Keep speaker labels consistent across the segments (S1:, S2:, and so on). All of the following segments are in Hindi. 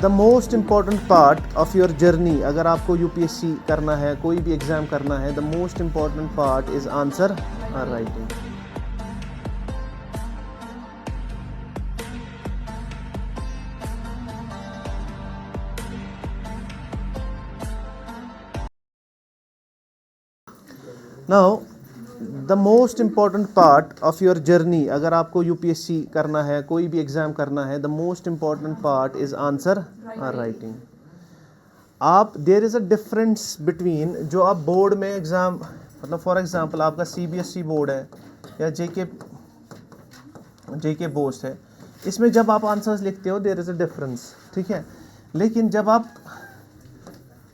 S1: The most important part of your journey, अगर आपको यूपीएससी करना है, कोई भी एग्ज़ाम करना है, the most important part is answer writing. Now the most important part of your journey, अगर आपको यूपीएससी करना है, कोई भी एग्ज़ाम करना है, the most important part is answer writing. आप there is a difference between जो आप बोर्ड में एग्ज़ाम, मतलब फॉर एग्ज़ाम्पल आपका सीबीएसई बोर्ड है या जेके बोर्ड है, इसमें जब आप आंसर्स लिखते हो देयर इज़ अ डिफरेंस, ठीक है. लेकिन जब आप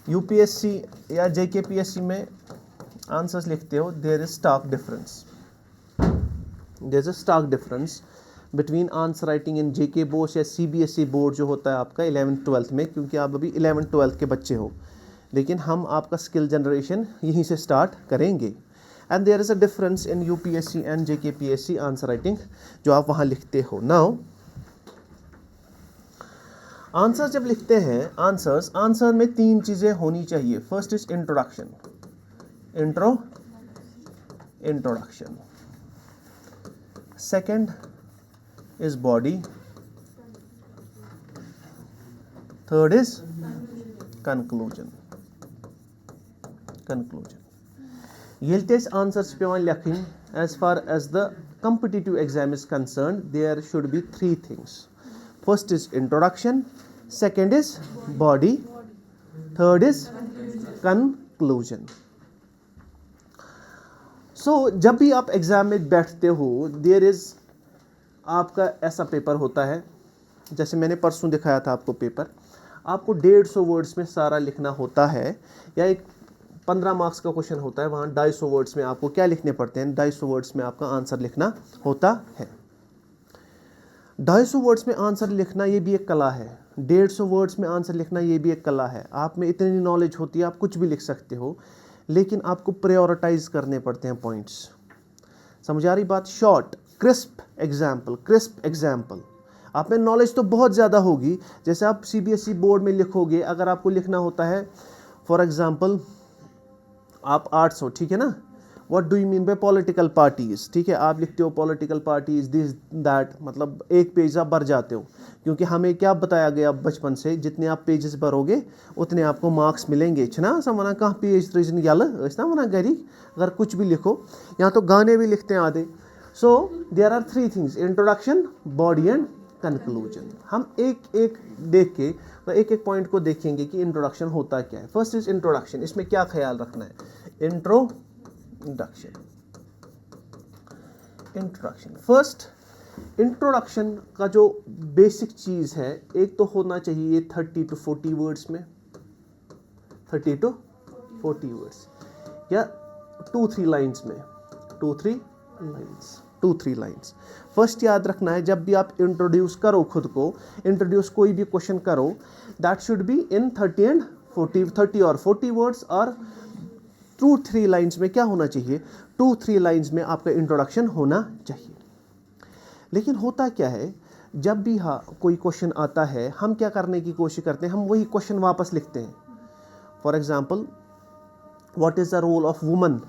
S1: यूपीएससी या जेकेपीएससी में आंसर्स लिखते हो there is stark difference. There is a stark difference between answer writing in JK board या सीबीएसई बोर्ड जो होता है आपका 11th-12th में, क्योंकि आप अभी 11th-12th के बच्चे हो, लेकिन हम आपका स्किल जनरेशन यहीं से स्टार्ट करेंगे. And there is a difference in UPSC and JKPSC answer writing जो आप वहाँ लिखते हो. नाउ आंसर जब लिखते हैं, आंसर में 3 चीज़ें होनी चाहिए. First is introduction. Introduction. Second is body. Third is conclusion. Yeltes answers pevan lekhin. As far as the competitive exam is concerned, there should be 3 things. First is introduction, second is body, third is conclusion. सो जब भी आप एग्ज़ाम में बैठते हो, देयर इज़ आपका ऐसा पेपर होता है, जैसे मैंने परसों दिखाया था आपको पेपर, आपको 150 वर्ड्स में सारा लिखना होता है, या एक 15 मार्क्स का क्वेश्चन होता है, वहाँ 250 वर्ड्स में आपको क्या लिखने पड़ते हैं, 250 वर्ड्स में आपका आंसर लिखना होता है. 250 वर्ड्स में आंसर लिखना ये भी एक कला है, 150 वर्ड्स में आंसर लिखना ये भी एक कला है. आप में इतनी नॉलेज होती है, आप कुछ भी लिख सकते हो, लेकिन आपको प्रायोरिटाइज करने पड़ते हैं पॉइंट्स. समझ आ रही बात? Short crisp example. आप में नॉलेज तो बहुत ज़्यादा होगी, जैसे आप सीबीएसई बोर्ड में लिखोगे, अगर आपको लिखना होता है फॉर एग्जाम्पल आप आर्ट्स हो, ठीक है ना, what do you mean bye political parties, ठीक है, आप लिखते हो पॉलिटिकल पार्टीज दिस दैट, मतलब एक पेज आप भर जाते हो, क्योंकि हमें क्या बताया गया बचपन से, जितने आप पेजेस भरोगे उतने आपको मार्क्स मिलेंगे. छना समना कहाँ पेज रीजन यल ना वना गरी, अगर कुछ भी लिखो, यहाँ तो गाने भी लिखते हैं आधे. So there are 3 things, introduction, body and conclusion. हम एक एक देख के एक एक पॉइंट को देखेंगे कि इंट्रोडक्शन होता क्या है. First is introduction. इसमें क्या ख्याल रखना है? इंट्रोडक्शन. फर्स्ट इंट्रोडक्शन का जो बेसिक चीज़ है, एक तो होना चाहिए 30 to 40 वर्ड्स में, 30 to 40 वर्ड्स, या 2-3 लाइन्स में, 2-3 लाइन्स. फर्स्ट याद रखना है, जब भी आप इंट्रोड्यूस करो खुद को, इंट्रोड्यूस कोई भी क्वेश्चन करो, दैट शुड बी इन 30 और 40 वर्ड्स, और 2-3 लाइन्स में क्या होना चाहिए, 2-3 लाइन्स में आपका इंट्रोडक्शन होना चाहिए. लेकिन होता क्या है, जब भी कोई क्वेश्चन आता है, हम क्या करने की कोशिश करते हैं, हम वही क्वेश्चन वापस लिखते हैं. For example, what is the role of woman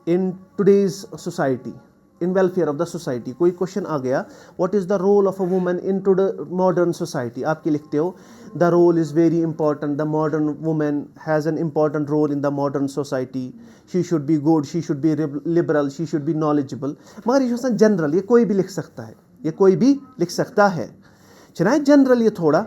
S1: in today's society, in welfare of the society. कोई क्वेश्चन आ गया, what is the role of a woman in to the modern society, आपके लिखते हो the role is very important, the modern woman has an important role in the modern society, she should be good, she should be liberal, she should be knowledgeable. मगर ये जनरल, ये कोई भी लिख सकता है, चना है जनरल ये थोड़ा,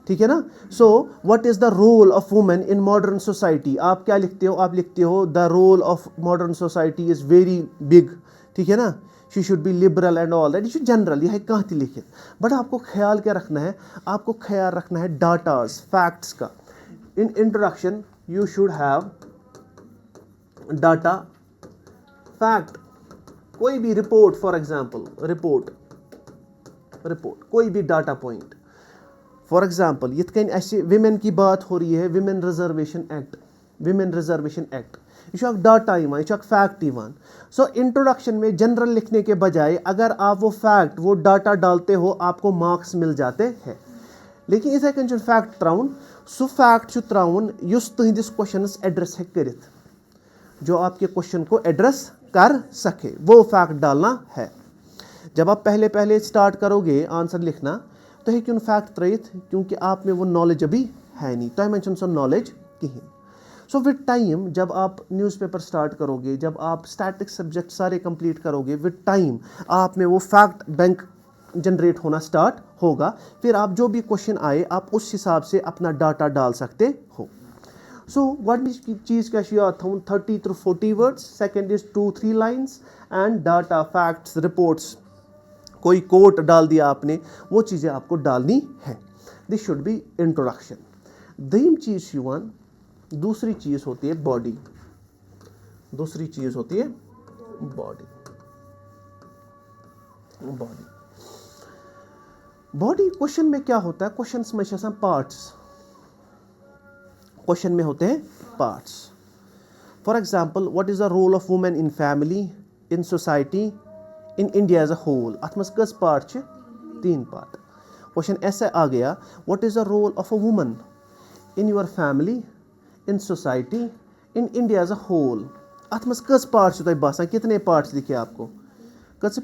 S1: ठीक है ना. So what is the role of women in modern society, आप क्या लिखते हो, आप लिखते हो the role of modern society is very big, ठीक है ना, she should be liberal and all that. ये जनरल, यह कहाँ थी लिखित, बट आपको ख्याल क्या रखना है, आपको ख्याल रखना है डाटाज, फैक्ट्स का. In introduction you should have data, fact, कोई भी रिपोर्ट, फॉर एग्जाम्पल रिपोर्ट, कोई भी डाटा पॉइंट. फॉर एग्जाम्पल यिथ कन ऐसे विमेन की बात हो रही है, विमेन रिजर्वेशन एक्ट, ये डाटा यह फैक्ट यह. सो इंट्रोडक्शन में जनरल लिखने के बजाय अगर आप वो फैक्ट, वो डाटा डालते हो, आपको मार्क्स मिल जाते हैं. लेकिन इथे कन फैक्ट त्राउन सु फैक्ट त्राउन युस तुहंदिस क्वेश्चनस एड्रेस है करित, जो आपके क्वेश्चन को एड्रेस कर सके, वो फैक्ट डालना है। जब आप पहले पहले स्टार्ट करोगे आंसर लिखना तो है क्यों फैक्ट त्रयित, क्योंकि आप में वो नॉलेज अभी है नहीं, तो मैं सो नॉलेज कहीं। सो विद टाइम जब आप न्यूज़पेपर स्टार्ट करोगे, जब आप स्टैटिक सब्जेक्ट सारे कंप्लीट करोगे, विद टाइम आप में वो फैक्ट बैंक जनरेट होना स्टार्ट होगा। फिर आप जो भी क्वेश्चन आए आप उस हिसाब से अपना डाटा डाल सकते हो। सो गॉडनिच चीज़ क्या याद था 30 to 40 words, second is 2-3 lines and data facts reports, कोई कोट डाल दिया आपने, वो चीज़ें आपको डालनी है। This should be introduction. दीम चीज़ युवान, दूसरी चीज़ होती है बॉडी, दूसरी चीज़ होती है बॉडी। बॉडी बॉडी क्वेश्चन में क्या होता है, क्वेश्चन में पार्ट्स, क्वेश्चन में होते हैं parts. For example what is the role of women in family, in society, in India as a whole, अथ मज कस पार्ट, 3 पार्ट। क्वेश्चन ऐसे आ गया what is the role of a woman in your family, in society, in India as a whole, अथ मज कस पार्ट तुम बसान, कितने पार्ट्स दिखे आपको, कस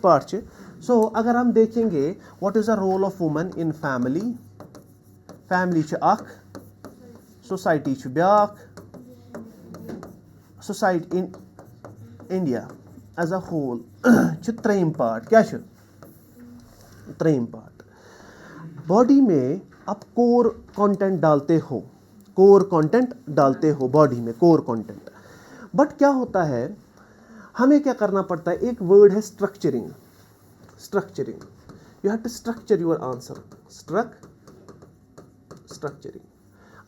S1: पार्ट। सो अगर हम देखेंगे what is the role of woman in family, family अख, सोसाइटी ब्याख, society in India as a whole 3 part, क्या 3 पार्ट। बॉडी में आप कोर कंटेंट डालते हो, कोर कंटेंट डालते हो बॉडी में, कोर कंटेंट। बट क्या होता है, हमें क्या करना पड़ता है, एक वर्ड है structuring, structuring. You have to structure your answer, structuring.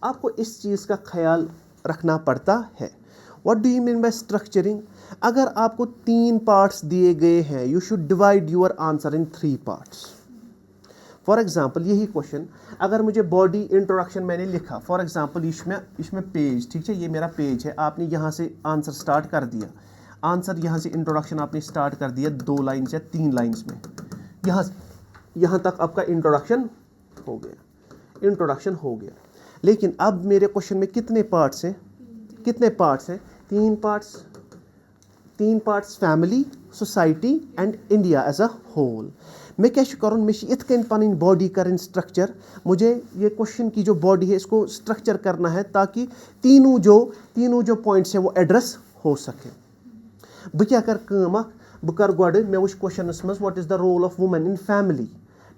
S1: आपको इस चीज़ का ख्याल रखना पड़ता है। What do you mean by structuring? अगर आपको 3 पार्ट्स दिए गए हैं, you should divide your answer in 3 parts. For example यही क्वेश्चन, अगर मुझे बॉडी इंट्रोडक्शन मैंने लिखा, फॉर एग्जाम्पल इसमें पेज, ठीक है, ये मेरा पेज है, आपने यहाँ से आंसर स्टार्ट कर दिया, आंसर यहाँ से इंट्रोडक्शन आपने स्टार्ट कर दिया 2 लाइन्स या 3 लाइन्स में, यहाँ तक आपका इंट्रोडक्शन हो गया, इंट्रोडक्शन हो गया। लेकिन अब मेरे क्वेश्चन में कितने पार्ट्स हैं, 3 parts, family, society and India as a whole. मैं क्या करूँ, मैं इत कन पन बॉडी कर स्ट्रक्चर, मुझे ये क्वेश्चन की जो बॉडी है इसको स्ट्रक्चर करना है ताकि तीनों जो पॉइंट्स हैं वो एड्रेस हो सके। बह क्या कर बह कर गोड मे वुच क्वेश्चनस मज what is the role of women in family,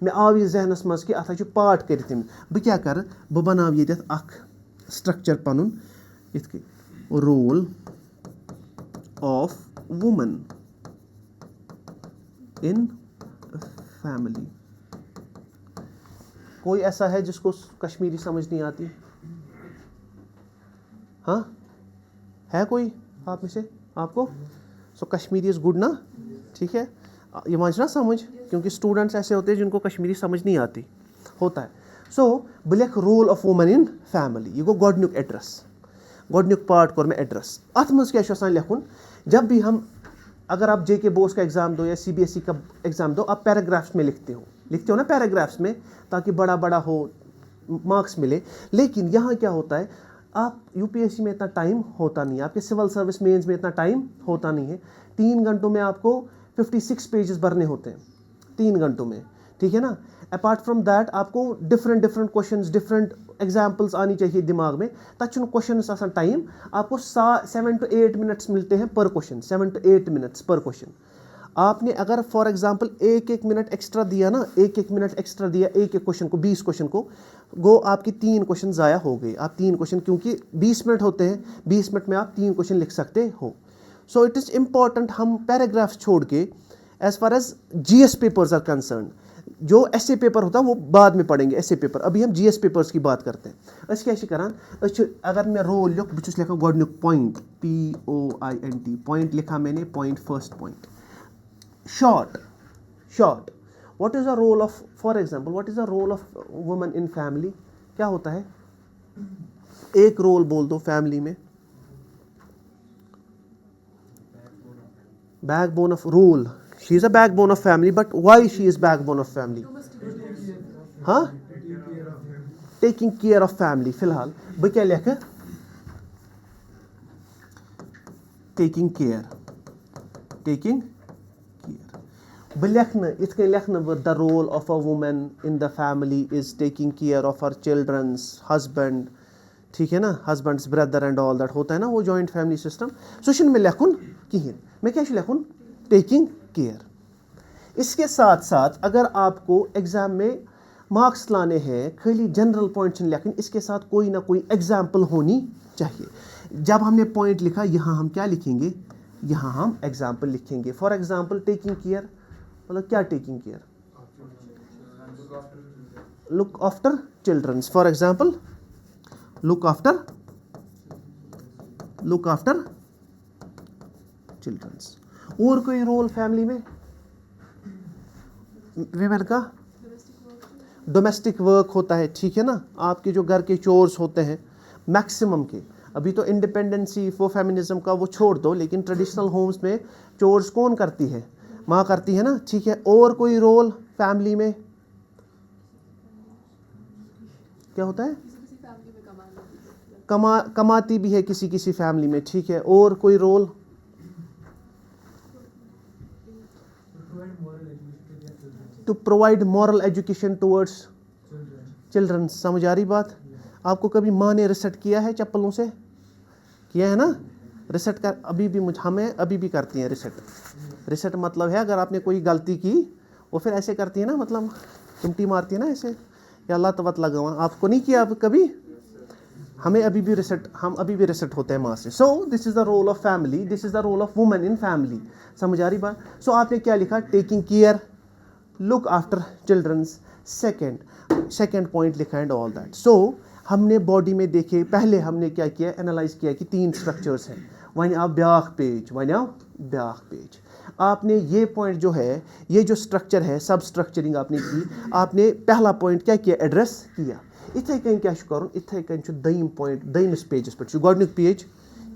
S1: मे आव यह जहनस मज कि अत पार्ट कर, बह क्या कर, बह बनाव ये स्ट्रक्चर पनुन इत role of woman in family. कोई ऐसा है जिसको कश्मीरी समझ नहीं आती? हाँ, है कोई आप में से? आपको सो कश्मीरी इज़ गुड ना, ठीक है, ये मांझना समझ, क्योंकि स्टूडेंट्स ऐसे होते हैं जिनको कश्मीरी समझ नहीं आती, होता है। सो बह role of woman in family, ये गो गोडनुक एड्रेस, गोडनुक पार्ट कोर में एड्रेस। अथ मज क्या लिखुन, जब भी हम, अगर आप JK बोस का एग्जाम दो या CBSE का एग्जाम दो, आप पैराग्राफ्स में लिखते हो ना पैराग्राफ्स में, ताकि बड़ा हो, मार्क्स मिले। लेकिन यहाँ क्या होता है, आप UPSC में इतना टाइम होता नहीं है, आपके सिविल सर्विस मेंस में इतना टाइम होता नहीं है। 3 घंटों में आपको 56 पेजेस भरने होते हैं 3 घंटों में, ठीक है ना। अपार्ट फ्रॉम दैट आपको डिफरेंट क्वेश्चंस, डिफरेंट एग्जाम्पल्स आनी चाहिए दिमाग में, तक क्वेश्चन आसान टाइम, आपको 7 to 8 मिनट्स मिलते हैं पर क्वेश्चन, 7 to 8 मिनट्स पर क्वेश्चन। आपने अगर फॉर एग्जांपल 1 मिनट एक्स्ट्रा दिया ना, 1 मिनट एक्स्ट्रा दिया एक क्वेश्चन को, 20 क्वेश्चन को, गो आपकी 3 क्वेश्चन ज़ाया हो गए। आप 3 क्वेश्चन, क्योंकि 20 मिनट होते हैं, 20 मिनट में आप 3 क्वेश्चन लिख सकते हो। सो इट इज़ इम्पॉर्टेंट हम पैराग्राफ्स छोड़ के, as far as GS papers are concern, जो essay पेपर होता है वो बाद में पढ़ेंगे, essay पेपर, अभी हम GS पेपर्स की बात करते हैं। क्या करान, अगर मैं रोल लिख, बस लिखा गोडनुक पॉइंट, POINT, पॉइंट लिखा मैंने, point, first point. Short, what is the role of, for example what is the role of woman in family, क्या होता है, एक रोल बोल दो फैमिली में, backbone of role, she is a backbone of family, but why she is backbone of family? हाँ, टेकिंग केयर ऑफ फैमिली। फिलहाल बह क्या लिख, टेकिंग केयर, टेकिंग केयर। बह लिखन इत कन लिखन बह the role of a woman in the family is taking care of her childrens husband, ठीक है ना, husbands brother and all that होता है ना वो जॉइंट फैमिली सिस्टम। सो में लिखुन कहें, मैं क्या लिखुन, टेकिंग केयर। इसके साथ साथ अगर आपको एग्जाम में मार्क्स लाने हैं, खाली जनरल पॉइंट्स लिखने, इसके साथ कोई ना कोई एग्जाम्पल होनी चाहिए। जब हमने पॉइंट लिखा, यहाँ हम क्या लिखेंगे, यहाँ हम एग्जाम्पल लिखेंगे। फॉर एग्जाम्पल टेकिंग केयर, मतलब क्या taking care, look after childrens. For example look after childrens. और कोई रोल फैमिली में विमेन का, डोमेस्टिक वर्क होता है, ठीक है ना, आपके जो घर के चोर्स होते हैं मैक्सिमम के। अभी तो इंडिपेंडेंसी वो फेमिनिज्म का वो छोड़ दो, लेकिन ट्रेडिशनल होम्स में चोर्स कौन करती है, माँ करती है ना, ठीक है। और कोई रोल फैमिली में क्या होता है, कमाती भी है किसी किसी फैमिली में, ठीक है। और कोई role, to provide moral education towards children. समझ आ रही बात? आपको कभी माँ ने रिसेट किया है चप्पलों से? किया है ना, रिसेट कर, अभी भी हमें अभी भी करती हैं रिसेट। रिसेट मतलब है अगर आपने कोई गलती की वो फिर ऐसे करती है ना, मतलब चिमटी मारती है ना ऐसे, या अल्लाह तवत लगावा, आपको नहीं किया अब कभी? हमें अभी भी रिसेट, हम अभी भी रिसेट होते हैं माँ से। So this is the role of family, this is the role of women in family. समझ आ रही बात? सो आपने क्या लिखा, taking care, look after childrens, second point लिखा एंड ऑल दैट। सो हमने बॉडी में देखे, पहले हमने क्या किया, एनालाइज किया कि 3 स्ट्रक्चर्स हैं। वन आप ब्याख पेज, आपने ये पॉइंट जो है, ये जो स्ट्रक्चर है, सब स्ट्रक्चरिंग आपने की, आपने पहला पॉइंट क्या किया, एड्रेस किया। इथे कन क्या कर, इथे कन दयम पॉइंट दयमिस पेजस पे गोडनुक पेज,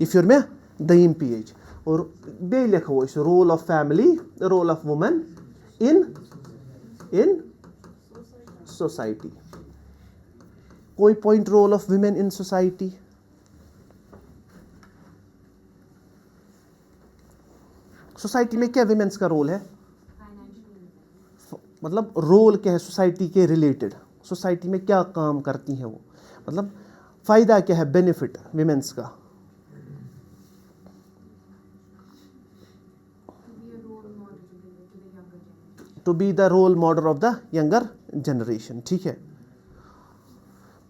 S1: यह फिर में दयम पेज, और बे लिखो इस role of family, role of women in society. कोई point role of women in society? Society में क्या विमेंस का रोल है, मतलब रोल क्या है सोसाइटी के रिलेटेड, सोसाइटी में क्या काम करती हैं वो, मतलब फायदा क्या है, बेनिफिट विमेंस का। To be the role model of the younger generation, ठीक है।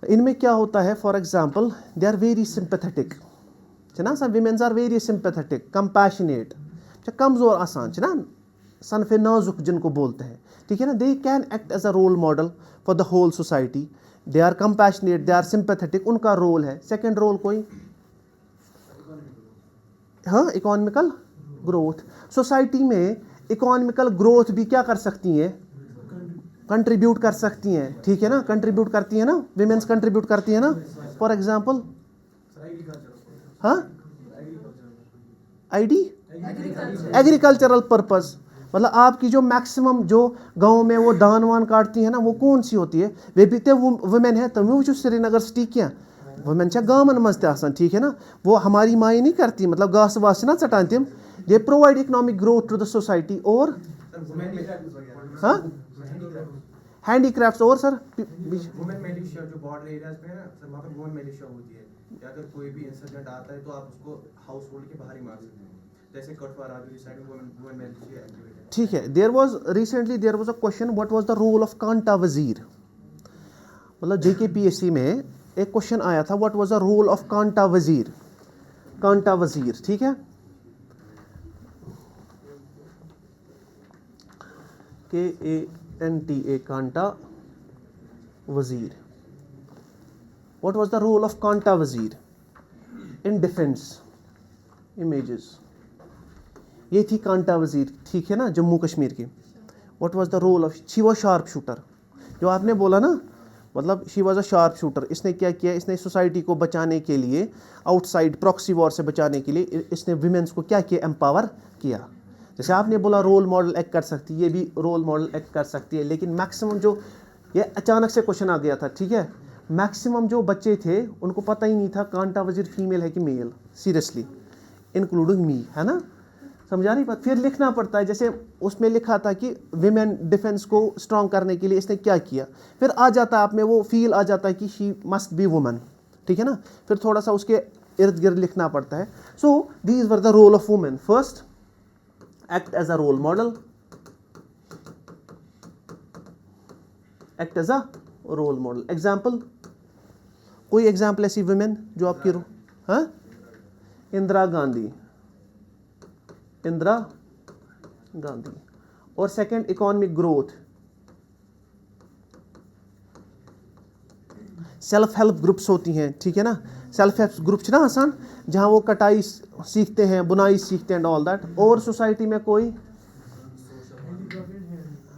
S1: इनमें क्या होता है, for example they are very sympathetic, ना सा womens are very sympathetic, compassionate, कमजोर आसान ना, सनफे नाजुक जिनको बोलते हैं, ठीक है ना। They can act as a role model for the whole society, they are compassionate, they are sympathetic, उनका रोल है। सेकेंड रोल कोई, हाँ, इकोनॉमिकल ग्रोथ। सोसाइटी में इकोनॉमिकल ग्रोथ भी क्या कर सकती हैं, कंट्रीब्यूट कर सकती हैं, ठीक है ना, कंट्रीब्यूट करती है ना, विमेंस कंट्रीब्यूट करती है ना। फॉर एग्जांपल, हाँ, आईडी, एग्रीकल्चरल पर्पस, मतलब आपकी जो मैक्सिमम जो गांव में वो धान वान काटती है ना, वो कौन सी होती है, वे भी तो वुमेन है। तमें वो श्रीनगर सिटी क्या वुमेन गामन मज आसान, ठीक है ना, वो हमारी माएँ नहीं करती, मतलब घास वास ना चटान तम, they provide economic growth to the society. और हाँ, हैंडीक्राफ्ट्स, और सर
S2: वुमेन मिलिशिया जो बॉर्डर एरियाज में है ना सर, वहाँ पे वुमेन मिलिशिया होती है कि अगर कोई भी इंसिडेंट आता है तो आप उसको हाउस होल्ड के बाहर ही मार सकते हैं, जैसे कठुआ राजौरी साइड में वुमेन मिलिशिया एक्टिवेट है,
S1: ठीक है। There was recently there was a question, what was the role of Kanta Wazir, मतलब JKPSC में एक क्वेश्चन आया था, what was the role of Kanta Wazir, Kanta Wazir, ठीक है, KANTA, Kanta Wazir. What was the role of Kanta Wazir in defence images, ये थी कांटा वजीर, ठीक है ना, जम्मू कश्मीर की। What was the role of, she was sharp shooter, जो आपने बोला ना, मतलब she was a sharp shooter. इसने क्या किया, इसने सोसाइटी को बचाने के लिए, आउटसाइड प्रॉक्सी वॉर से बचाने के लिए इसने विमेंस को क्या किया, एम्पावर किया। जैसे आपने बोला रोल मॉडल एक्ट कर सकती है, ये भी रोल मॉडल एक्ट कर सकती है, लेकिन मैक्सिमम जो ये अचानक से क्वेश्चन आ गया था, ठीक है। मैक्सिमम जो बच्चे थे उनको पता ही नहीं था कांटा वजीर फीमेल है कि मेल, सीरियसली, इंक्लूडिंग मी, है ना, समझा रही बात। फिर लिखना पड़ता है, जैसे उसमें लिखा था कि विमेन डिफेंस को स्ट्रॉन्ग करने के लिए इसने क्या किया, फिर आ जाता है आप में वो फील आ जाता है कि शी मस्ट बी वुमन, ठीक है ना, फिर थोड़ा सा उसके इर्द गिर्द लिखना पड़ता है। So these were the role of women. First, act as a role model, act as a role model. Example, कोई एग्जाम्पल ऐसी वुमेन जो आपकी हाँ, इंदिरा गांधी, इंदिरा गांधी। और second, economic growth, self help groups होती हैं, ठीक है ना, सेल्फ हेल्प ग्रुप्स ना आसान, जहां वो कटाई सीखते हैं, बुनाई सीखते हैं, ऑल दैट। और सोसाइटी में कोई,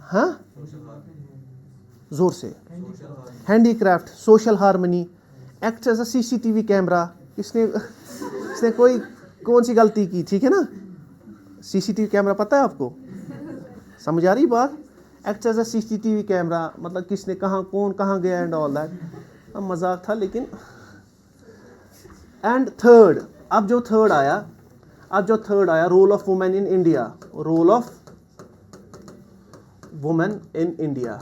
S1: हाँ, जोर से, handicraft, social harmony, act as a CCTV camera. इसने कोई कौन सी गलती की, ठीक है ना, सीसीटीवी कैमरा पता है आपको, समझ आ रही बात। Act as a CCTV camera मतलब किसने कहाँ, कौन कहाँ गया एंड ऑल दैट। अब मजाक था लेकिन। एंड थर्ड, अब जो थर्ड आया, role of women in India, role of women in India.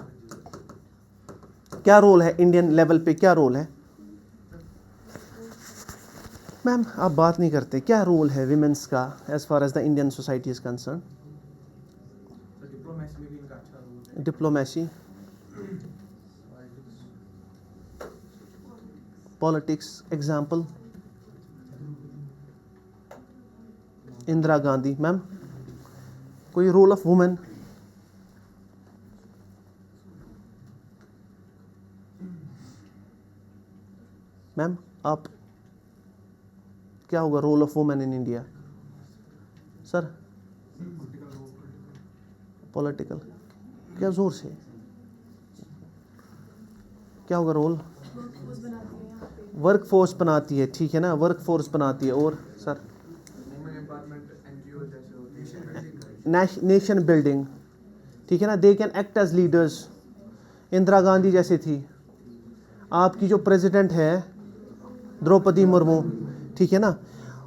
S1: क्या रोल है इंडियन लेवल पे, क्या रोल है मैम, आप बात नहीं करते, क्या रोल है विमेंस का as far as the Indian society is concern.
S2: Diplomacy में भी इनका अच्छा रोल है।
S1: Diplomacy, politics. Example, Indira Gandhi. Ma'am, कोई रोल ऑफ वुमेन, मैम आप, क्या होगा role of women in India sir. Political, क्या जोर से, क्या होगा रोल, वर्क फोर्स बनाती है, ठीक है ना, वर्क फोर्स बनाती है। और सर, नेशन बिल्डिंग, ठीक है ना, they can act as leaders. Indira Gandhi जैसे थी, आपकी जो प्रेसिडेंट है द्रौपदी मुर्मू, ठीक है ना।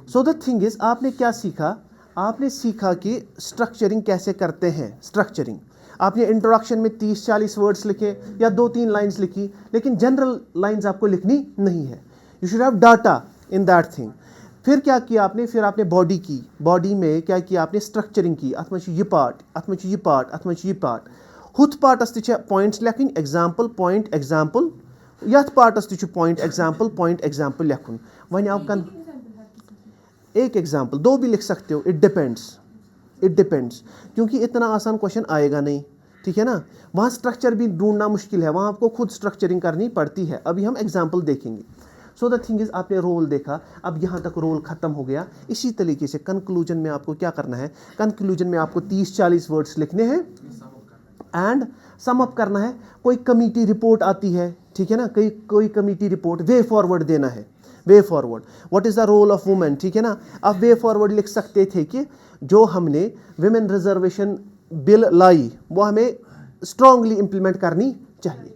S1: सो द थिंग इज, आपने क्या सीखा, आपने सीखा कि स्ट्रक्चरिंग कैसे करते हैं। स्ट्रक्चरिंग, आपने इंट्रोडक्शन में 30-40 वर्ड्स लिखे या 2-3 लाइंस लिखी, लेकिन जनरल लाइंस आपको लिखनी नहीं है। You should have data in that thing. फिर क्या किया आपने, फिर आपने बॉडी की, बॉडी में क्या किया आपने, स्ट्रक्चरिंग की। अत में ये पार्ट, अत में ये पार्ट, अत में ये पार्ट, हुथ पार्टस ते पॉइंट्स लिखन, एग्जाम्पल, पॉइंट, एग्जाम्पल, यथ पार्टस ते पॉइंट, एग्जाम्पल, पॉइंट, एग्जाम्पल लिखन। वही आप कन एक एग्जाम्पल, 2 भी लिख सकते हो, इट डिपेंड्स, क्योंकि इतना आसान क्वेश्चन आएगा नहीं, ठीक है ना। वहाँ स्ट्रक्चर भी ढूंढना मुश्किल है, वहाँ आपको खुद स्ट्रक्चरिंग करनी पड़ती है। अभी हम एग्जाम्पल देखेंगे। सो द थिंग इज, आपने रोल देखा, अब यहाँ तक रोल खत्म हो गया। इसी तरीके से कंक्लूजन में आपको क्या करना है, कंक्लूजन में आपको 30-40 वर्ड्स लिखने हैं एंड सम अप करना है। कोई कमेटी रिपोर्ट आती है, ठीक है ना, कोई कमेटी रिपोर्ट, वे फॉरवर्ड देना है। Way forward, what is the role of women, ठीक है ना। अब वे फॉरवर्ड लिख सकते थे कि जो हमने विमेन रिजर्वेशन बिल लाई वो हमें स्ट्रांगली इंप्लीमेंट करनी चाहिए।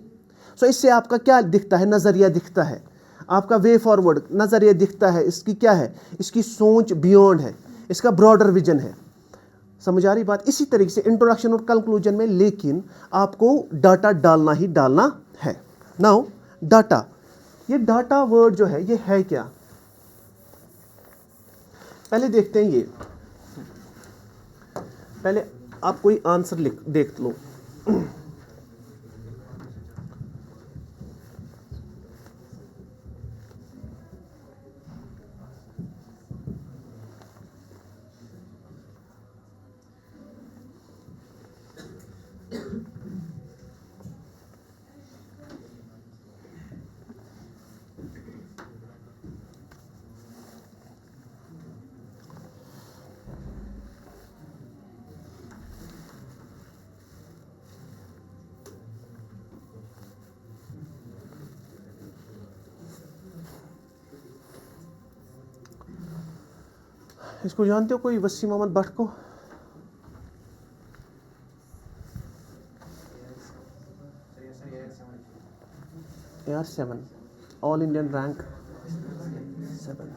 S1: सो इससे आपका क्या दिखता है, नज़रिया दिखता है, आपका वे फॉरवर्ड नज़रिया दिखता है। इसकी क्या है, इसकी सोच बियॉन्ड है, इसका ब्रॉडर विजन है। समझ आ रही बात। इसी तरीके से इंट्रोडक्शन और कंक्लूजन में, लेकिन आपको डाटा डालना ही डालना है। नाउ डाटा, ये डाटा वर्ड जो है ये है क्या, पहले देखते हैं। ये पहले आप कोई आंसर देख लो। इसको जानते हो कोई, वसीम मोहम्मद भट्ट को? यार 7, ऑल इंडियन रैंक 7।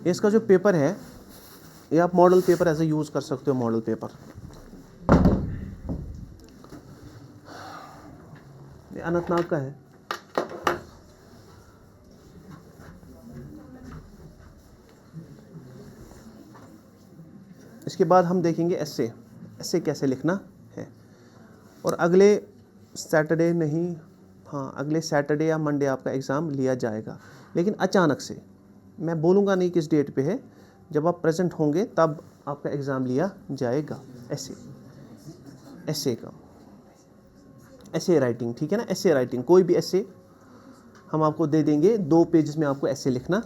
S1: इसका जो पेपर है ये आप मॉडल पेपर ऐसे यूज़ कर सकते हो, मॉडल पेपर। ये अनंतनाग का है। इसके बाद हम देखेंगे ऐसे कैसे लिखना है। और अगले सैटरडे नहीं, हाँ अगले सैटरडे या मंडे आपका एग्ज़ाम लिया जाएगा, लेकिन अचानक से, मैं बोलूँगा नहीं किस डेट पे है, जब आप प्रेजेंट होंगे तब आपका एग्ज़ाम लिया जाएगा। ऐसे राइटिंग, ठीक है ना, ऐसे राइटिंग, कोई भी ऐसे हम आपको दे देंगे, 2 पेजेस में आपको ऐसे लिखना।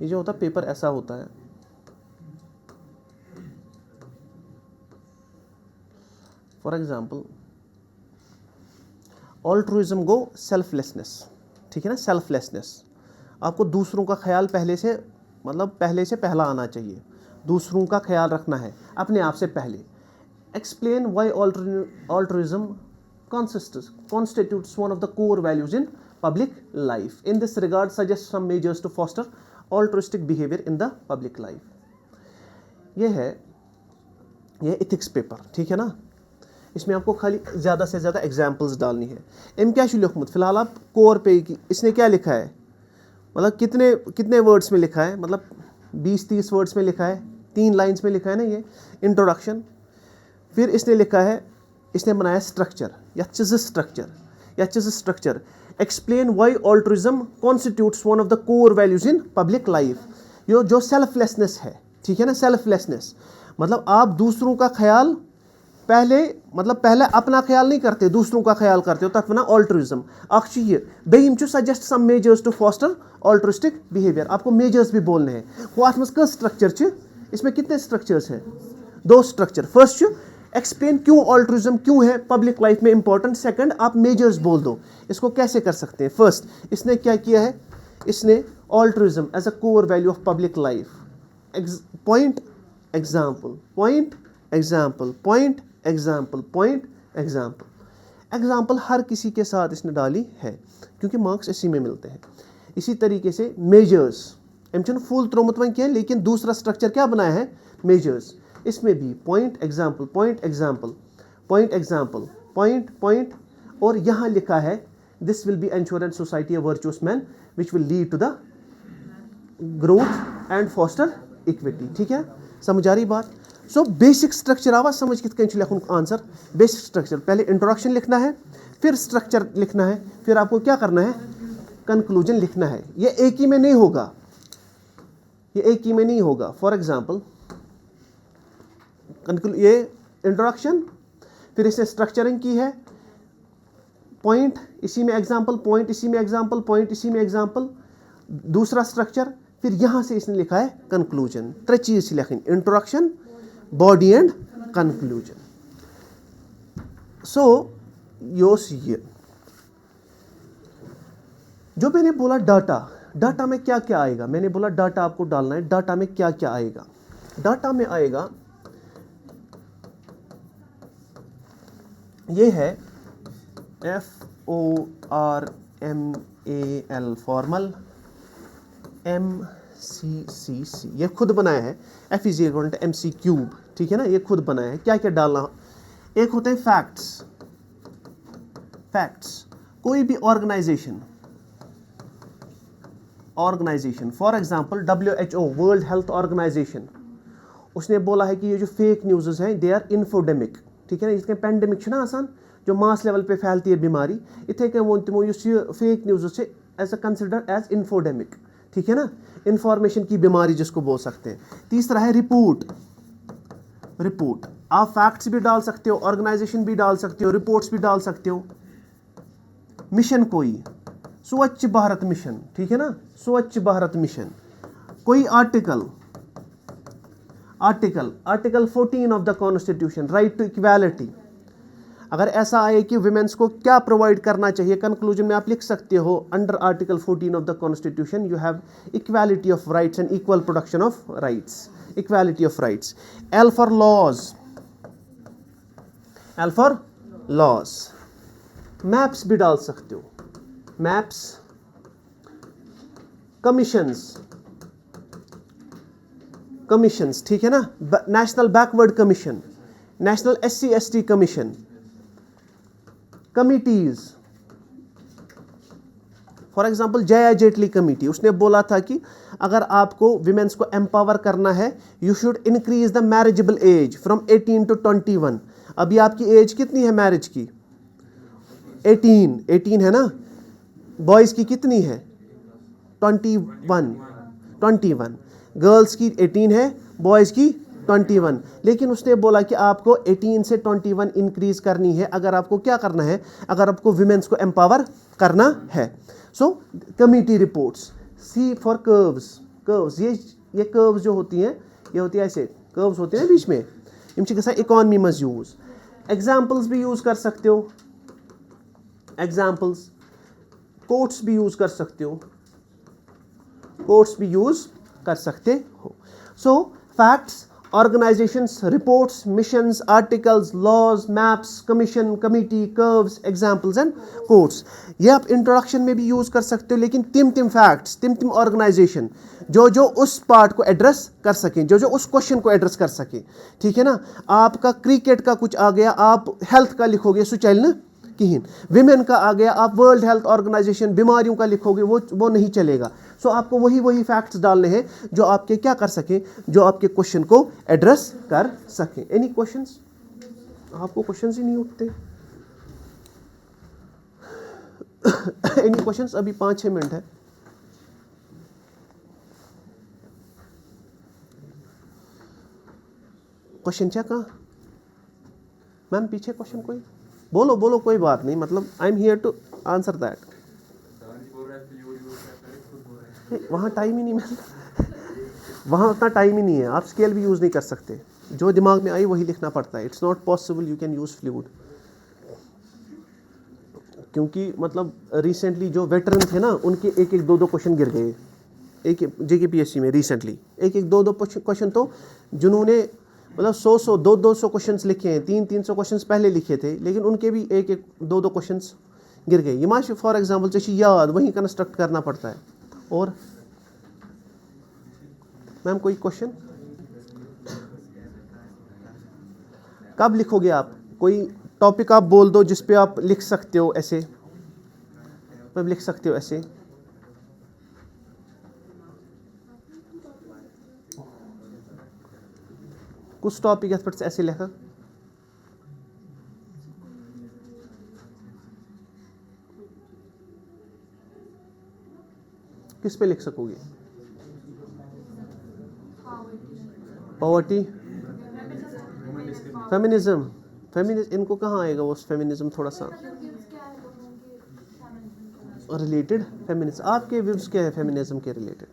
S1: ये जो होता है पेपर ऐसा होता है। For example altruism go selflessness, ठीक है ना, सेल्फलेसनेस। आपको दूसरों का ख्याल पहले से पहला आना चाहिए, दूसरों का ख्याल रखना है अपने आप से पहले। Explain why altruism constitutes one of the core values in public life. In this regard, suggest some measures to foster altruistic behavior in the public life. ये एथिक्स पेपर, ठीक है ना। इसमें आपको खाली ज़्यादा से ज़्यादा एग्जाम्पल्स डालनी है। एम क्या लिखमत फिलहाल आप कोर पे की, इसने क्या लिखा है, मतलब कितने वर्ड्स में लिखा है, मतलब 20-30 वर्ड्स में लिखा है, 3 लाइन्स में लिखा है ना। ये इंट्रोडक्शन, फिर इसने लिखा है, इसने बनाया structure structure explain why altruism constitutes one of the core values in public life. यो जो सेल्फलेसनेस है, ठीक है ना, सेल्फलेसनेस मतलब आप दूसरों का ख्याल पहले अपना ख्याल नहीं करते, दूसरों का ख्याल करते हो, तथ वना ऑल्ट्रुइज्म। अख ये दयिम suggest some measures to foster altruistic behaviour. आपको मेजर्स भी बोलने हैं। वो अथ मज स्ट्रक्चर, इसमें कितने स्ट्रक्चर्स हैं, 2 स्ट्रक्चर। फर्स्ट एक्सप्लेन क्यों ऑल्ट्रुइज्म क्यों है पब्लिक लाइफ में इंपॉर्टेंट। सेकंड आप मेजर्स बोल दो, इसको कैसे कर सकते हैं। फर्स्ट इसने क्या किया है, इसने altruism as a core value of public life, point example, point example, point example, point example. Example हर किसी के साथ इसने डाली है, क्योंकि मार्क्स इसी में मिलते हैं। इसी तरीके से मेजर्स एम फुल त्रोमत वन किया, लेकिन दूसरा स्ट्रक्चर क्या बनाया है, मेजर्स। इसमें भी point example, point example, point example, point point, और यहाँ लिखा है this will be ensure and society a virtuous man which will lead to the growth and foster equity. ठीक है, समझ आ रही बात। सो बेसिक स्ट्रक्चर आवाज समझ कित लिखूँ आंसर। बेसिक स्ट्रक्चर, पहले इंट्रोडक्शन लिखना है, फिर स्ट्रक्चर लिखना है, फिर आपको क्या करना है, कंक्लूजन लिखना है। ये एक ही में नहीं होगा, ये एक ही में नहीं होगा। फॉर एग्जाम्पल ये इंट्रोडक्शन, फिर इसने स्ट्रक्चरिंग की है, पॉइंट इसी में एग्जाम्पल, पॉइंट इसी में एग्जाम्पल, पॉइंट इसी में एग्जाम्पल, दूसरा स्ट्रक्चर, फिर यहां से इसने लिखा है कंक्लूजन। 3 चीज लिखी, इंट्रोडक्शन, बॉडी एंड कंक्लूजन। सो योस ये जो मैंने बोला डाटा में क्या क्या आएगा, मैंने बोला डाटा आपको डालना है। डाटा में क्या क्या आएगा, डाटा में आएगा ये है FORMAL, फॉर्मल, MCCC ये खुद बनाया है, F = MC क्यूब, ठीक है ना, ये खुद बनाया है। क्या क्या डालना, एक होते हैं फैक्ट्स। कोई भी organization organization, for example WHO world health organization, उसने बोला है कि ये जो फेक न्यूज़ हैं दे आर इन्फोडेमिक, ठीक है ना, इसके पेंडेमिक ना आसान जो मास लेवल पे फैलती है बीमारी, इथे क्या वो तमो फेक न्यूज़ से as a consider as infodemic, ठीक है ना, इंफॉर्मेशन की बीमारी जिसको बोल सकते हैं। तीसरा है रिपोर्ट, रिपोर्ट आप फैक्ट्स भी डाल सकते हो, ऑर्गेनाइजेशन भी डाल सकते हो, रिपोर्ट्स भी डाल सकते हो। मिशन कोई स्वच्छ भारत मिशन, ठीक है ना, स्वच्छ भारत मिशन, कोई article, article 14 of the constitution, right to equality, अगर ऐसा आए कि वुमेन्स को क्या प्रोवाइड करना चाहिए, कंक्लूजन में आप लिख सकते हो under article 14 of the constitution you have equality of rights and equal production of rights, equality of rights. L for laws, L for laws. Maps भी डाल सकते हो, मैप्स, कमीशंस, कमीशंस, ठीक है ना, national backward commission, national SC/ST commission, committees, for example Jaya Jaitley committee, उसने बोला था कि अगर आपको विमेंस को एम्पावर करना है you should increase the marriageable age from 18 to 21। अभी आपकी एज कितनी है मैरिज की? 18 है ना, बॉयज़ की कितनी है? 21, गर्ल्स की 18 है, बॉयज़ की 21। लेकिन उसने बोला कि आपको 18 से 21 इंक्रीज करनी है अगर आपको क्या करना है, अगर आपको विमेंस को एम्पावर करना है। So committee reports. See for curves, curves ये कर्व्स जो होती हैं ये होती है ऐसे कर्व्स होते हैं बीच में, इनसे कैसा इकोनॉमी में यूज़, एग्जाम्पल्स भी यूज़ कर सकते हो, एग्जाम्पल्स, कोट्स भी यूज़ कर सकते हो, कोट्स भी यूज़ कर सकते हो। So facts, organisations, reports, missions, articles, laws, maps, commission, committee, curves, examples and quotes, ये आप इंट्रोडक्शन में भी यूज़ कर सकते हो। लेकिन तिम फैक्ट्स, तिम ऑर्गेनाइजेशन जो उस पार्ट को एड्रेस कर सकें, जो उस क्वेश्चन को एड्रेस कर सकें, ठीक है ना। आपका क्रिकेट का कुछ आ गया, आप हेल्थ का लिखोगे सो चल ना कहीं, विमेन का आ गया, आप वर्ल्ड हेल्थ ऑर्गेनाइजेशन बीमारियों का लिखोगे वो नहीं चलेगा। सो आपको वही फैक्ट्स डालने हैं जो आपके क्या कर सकें, जो आपके क्वेश्चन को एड्रेस कर सकें। Any questions? आपको क्वेश्चंस ही नहीं उठते। Any questions? अभी 5-6 मिनट है। क्वेश्चन चेक कहाँ? मैम पीछे क्वेश्चन कोई बोलो, कोई बात नहीं, मतलब I am here to answer that. वहाँ टाइम ही नहीं मिलता, वहाँ उतना टाइम ही नहीं है, आप स्केल भी यूज़ नहीं कर सकते, जो दिमाग में आई वही लिखना पड़ता है। It's not possible you can use fluid, क्योंकि मतलब रिसेंटली जो वेटरन थे ना उनके 1-2 क्वेश्चन गिर गए, एक JKPSC में रिसेंटली 1-2 क्वेश्चन, तो जिन्होंने मतलब 100 200 क्वेश्चंस लिखे हैं, 300 क्वेश्चंस पहले लिखे थे, लेकिन उनके भी 1-2 क्वेश्चंस गिर गए। ये माश फॉर एग्जांपल जैसे याद वहीं कंस्ट्रक्ट करना पड़ता है। और मैम कोई क्वेश्चन? कब लिखोगे आप? कोई टॉपिक आप बोल दो जिस पे आप लिख सकते हो ऐसे, मैम लिख सकते हो ऐसे। कुछ टॉपिक पर ऐसे लिखा, किस पे लिख सकोगे? पॉवर्टी, फेमिनिज्म, इनको कहाँ आएगा वो फेमिनिज्म? थोड़ा सा रिलेटेड फेमिनिज्म, आपके व्यूज क्या है फेमिनिज्म के रिलेटेड?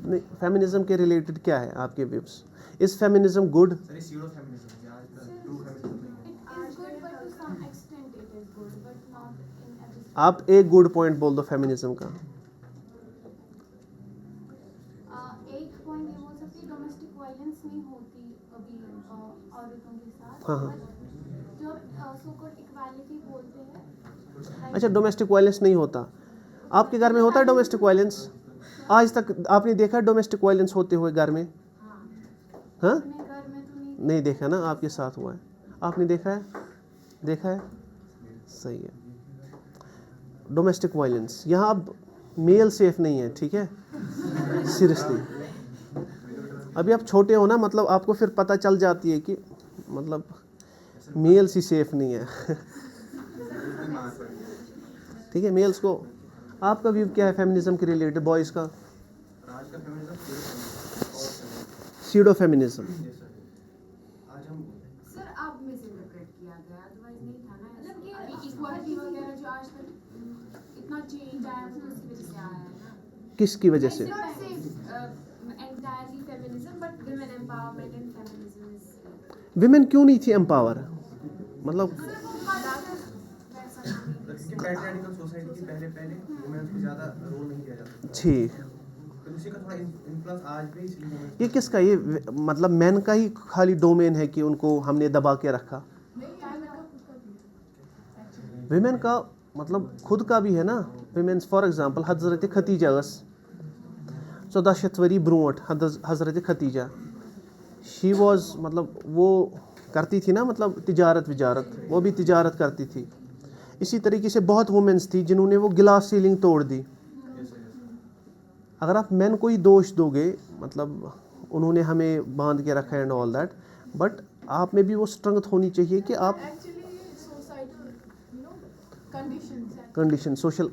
S1: नहीं, फेमिनिज्म के रिलेटेड क्या है आपके व्यूज? Is feminism good? आप एक गुड पॉइंट बोल दो फेमिनिज्म का।
S3: एक पॉइंट ये बोल सकती है, डोमेस्टिक वायलेंस नहीं होती अभी औरतों के साथ।
S1: हाँ।
S3: जो सो कॉल्ड इक्वालिटी बोलते हैं।
S1: अच्छा, डोमेस्टिक वायलेंस नहीं होता आपके घर में? होता है डोमेस्टिक वायलेंस? आज तक आपने देखा है डोमेस्टिक वायलेंस होते हुए घर में? हाँ,
S3: घर में तो
S1: नहीं देखा ना, आपके साथ हुआ है, आपने देखा है, सही है। डोमेस्टिक वायलेंस यहाँ अब मेल सेफ नहीं है, ठीक है, सीरियसली। अभी आप छोटे हो ना, मतलब आपको फिर पता चल जाती है कि मतलब मेल्स ही सेफ नहीं है। ठीक है, मेल्स को। आपका व्यू क्या है फेमिनिज्म के रिलेटेड, बॉयज़ का?
S2: आज का फेमिनिज्म
S1: सीडो फेमिनिज्म।
S2: आज हम
S4: सर आप मिसइंटरप्रेट किया गया, अदरवाइज नहीं था ना। मतलब कि अभी इक्वालिटी वगैरह जो आज तक इतना चेंज आया वो उसकी वजह से आया है ना।
S1: किसकी वजह से?
S4: Entirely feminism but women empowerment and feminism is
S1: women क्यों नहीं थी एम्पावर? मतलब
S2: क्योंकि पैट्रियार्कल सोसाइटी की पहले वुमेन्स को ज़्यादा रोल नहीं दिया जाता,
S1: ठीक,
S2: तो उसी का थोड़ा इन्फ्लुएंस आज भी इसलिए women-
S1: ये किसका, ये मतलब मैन का ही खाली डोमेन है कि उनको हमने दबा के रखा? विमेन का मतलब खुद का भी है ना। विमेन्स फॉर एग्जांपल हज़रत खतीजा 1400 वरी ब्रोट, हज़रत खतीजा शी वाज, मतलब वो करती थी ना, मतलब तिजारत, वो भी तिजारत करती थी। इसी तरीके से बहुत वुमेन्स थी जिन्होंने वो गिलास सीलिंग तोड़ दी। अगर आप मैन को ही दोष दोगे, मतलब उन्होंने हमें बांध के रखा एंड ऑल दैट, बट आप में भी वो स्ट्रेंथ होनी चाहिए कि आप कंडीशन, सोशल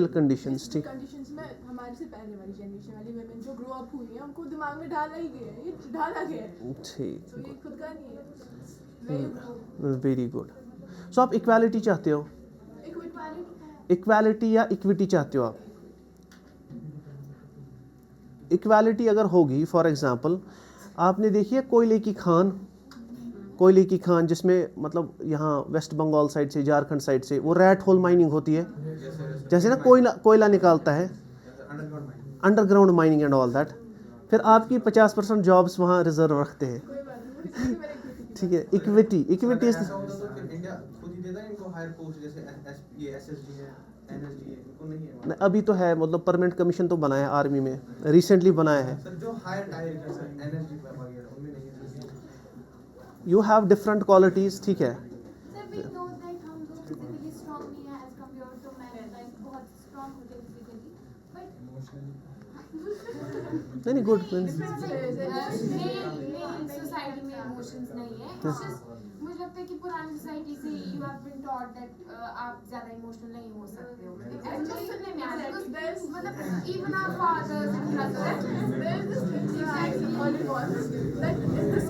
S1: कंडीशंस, ठीक।
S5: कंडीशंस में हमारे से पहले वाली जनरेशन वाली वुमेन जो ग्रो अप हुई है उनको दिमाग में डाला ही गया है, ये डाला गया है,
S1: ठीक,
S5: तो ये खुद का नहीं है।
S1: Very good. सो आप इक्वालिटी चाहते हो? इक्वालिटी या इक्विटी चाहते हो आप? इक्वालिटी अगर होगी, फॉर एग्जांपल आपने देखी है कोयले की खान जिसमें मतलब यहाँ वेस्ट बंगाल साइड से, झारखंड साइड से वो रैट होल माइनिंग होती है, जैसे ना कोयला निकालता है, underground mining and all that. फिर आपकी 50% जॉब्स वहाँ रिजर्व रखते हैं, ठीक है। इक्विटी
S2: अगर ऐसा होता तो फिर इंडिया खुद ही देता है इनको हायर पोस्ट, जैसे ये एसएसडी है, एनएसडी है, इनको नहीं है।
S1: अभी तो है, मतलब परमानेंट कमीशन तो बनाया आर्मी में, रिसेंटली बनाया है।
S2: सर जो हायर टायर के सर एनएसडी वगैरह उनमें नहीं है।
S1: यू हैव डिफरेंट क्वालिटीज़, ठीक है।
S3: सर वी नो दैट हम लोग फिजिकली स्ट्रांग नहीं है as compare to man, like बहुत स्ट्रांग होते हैं फिजिकली, बट
S1: नहीं गुड।
S4: सोसाइटी में इमोशंस नहीं है। It's just, मुझे लगता है कि पुरानी सोसाइटी से you have been taught that आप ज्यादा इमोशनल नहीं हो सकते हो। Actually सुनने में आता है, because मतलब even our fathers and brothers,
S5: There's this thing all it was that in this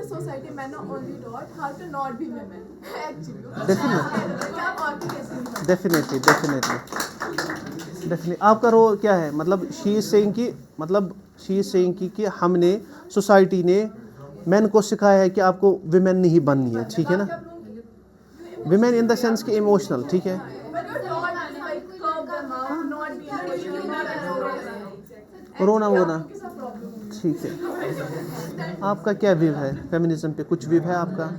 S5: society, men are only taught how to not be women. Actually, क्या आप और भी कैसे नहीं बनते?
S1: डेफिनेटली आपका रोल क्या है? मतलब शी इज सेइंग कि हमने, सोसाइटी ने मैन को सिखाया है कि आपको विमेन नहीं बननी है, ठीक है ना। विमेन इन द सेंस कि इमोशनल, ठीक है।
S5: But you're taught to like curb them out, not be emotional, not be
S1: रोना वोना,
S5: आपके साथ प्रॉब्लम
S1: ठीक है। आपका क्या व्यू है फेमिनिज्म पे? कुछ व्यू है आपका?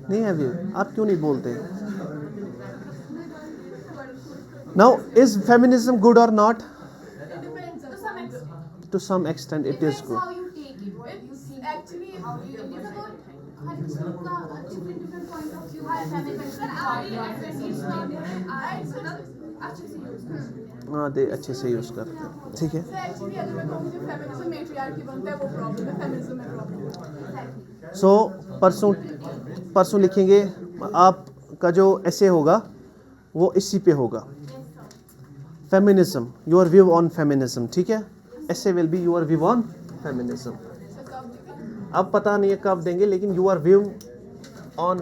S1: नहीं है व्यू? आप क्यों नहीं बोलते? नाउ इज फेमिनिज्म गुड और not? To some extent it is good.
S4: how you take it, what you think,
S5: actually
S4: how you
S3: it's
S4: interpret
S3: about
S4: it.
S3: हर किसी का different point of view है feminist
S4: सर
S3: point
S4: आप
S3: of view।
S4: अच्छे से यूज करें।
S1: हाँ, दे अच्छे से यूज़ करते हैं, ठीक है।
S5: So actually अगर मैं कहूँ मुझे फेमिनिज्म मेट्रियार्की बनता है वो प्रॉब्लम है, फेमिनिज्म में प्रॉब्लम है।
S1: सो परसों लिखेंगे, आपका जो ऐसे होगा वो इसी पे होगा, feminism, your view on feminism, ठीक है। ऐसे will be your view on feminism. अब पता नहीं है कब देंगे, लेकिन योर व्यू ऑन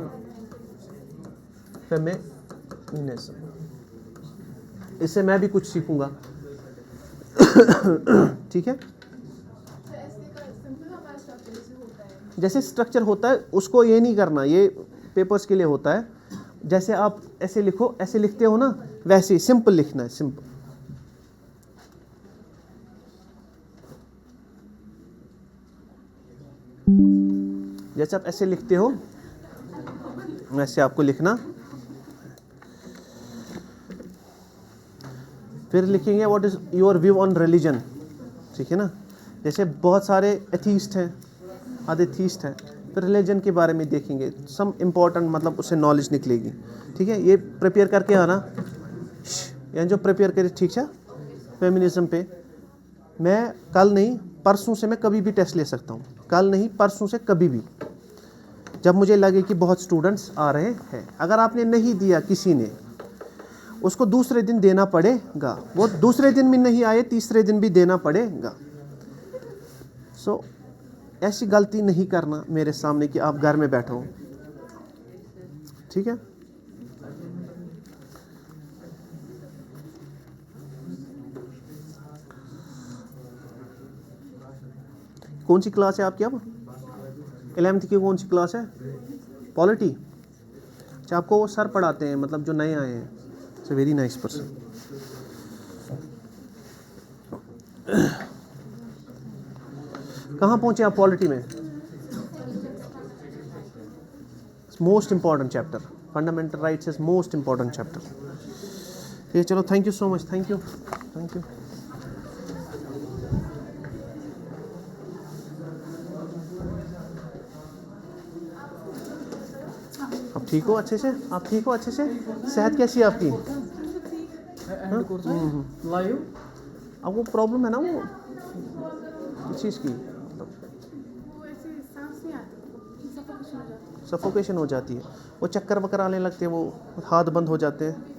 S1: फेमिनिज्म, इससे मैं भी कुछ सीखूंगा, ठीक है। जैसे स्ट्रक्चर होता है उसको ये नहीं करना, ये पेपर्स के लिए होता है। जैसे आप ऐसे लिखो, ऐसे लिखते हो ना, वैसे ही सिंपल लिखना है, सिंपल। जैसे आप ऐसे लिखते हो वैसे आपको लिखना। फिर लिखेंगे what is your view on religion, ठीक है ना। जैसे बहुत सारे एथीस्ट हैं, आधे थीस्ट हैं, फिर रिलीजन के बारे में देखेंगे, सम इम्पोर्टेंट मतलब उससे नॉलेज निकलेगी। ठीक है, ये प्रिपेयर करके आना, यानी जो प्रिपेयर करे, ठीक है। फेमिनिज्म पे मैं कल नहीं परसों से मैं कभी भी टेस्ट ले सकता हूँ, कल नहीं परसों से कभी भी, जब मुझे लगे कि बहुत स्टूडेंट्स आ रहे हैं। अगर आपने नहीं दिया किसी ने, उसको दूसरे दिन देना पड़ेगा, वो दूसरे दिन भी नहीं आए तीसरे दिन भी देना पड़ेगा। सो ऐसी गलती नहीं करना मेरे सामने कि आप घर में बैठो, ठीक है। कौन सी क्लास है आपकी अब? 11th की कौन सी क्लास है? पॉलिटी। अच्छा, आपको वो सर पढ़ाते हैं, मतलब जो नए आए हैं। It's a very nice person. कहाँ पहुँचे आप पॉलिटी में? Most important chapter, fundamental rights is most important chapter. ठीक है, चलो, thank you so much, thank you, thank you. आप ठीक हो अच्छे से? आप ठीक हो अच्छे से? सेहत कैसी है आपकी?
S6: लाइव
S1: अब वो प्रॉब्लम है ना, वो किस चीज़ की,
S5: वो ऐसे सांस नहीं आती, सफोकेशन हो जाती है।
S1: सफोकेशन हो जाती है, वो चक्कर वक्कर आने लगते हैं, वो हाथ बंद हो जाते हैं।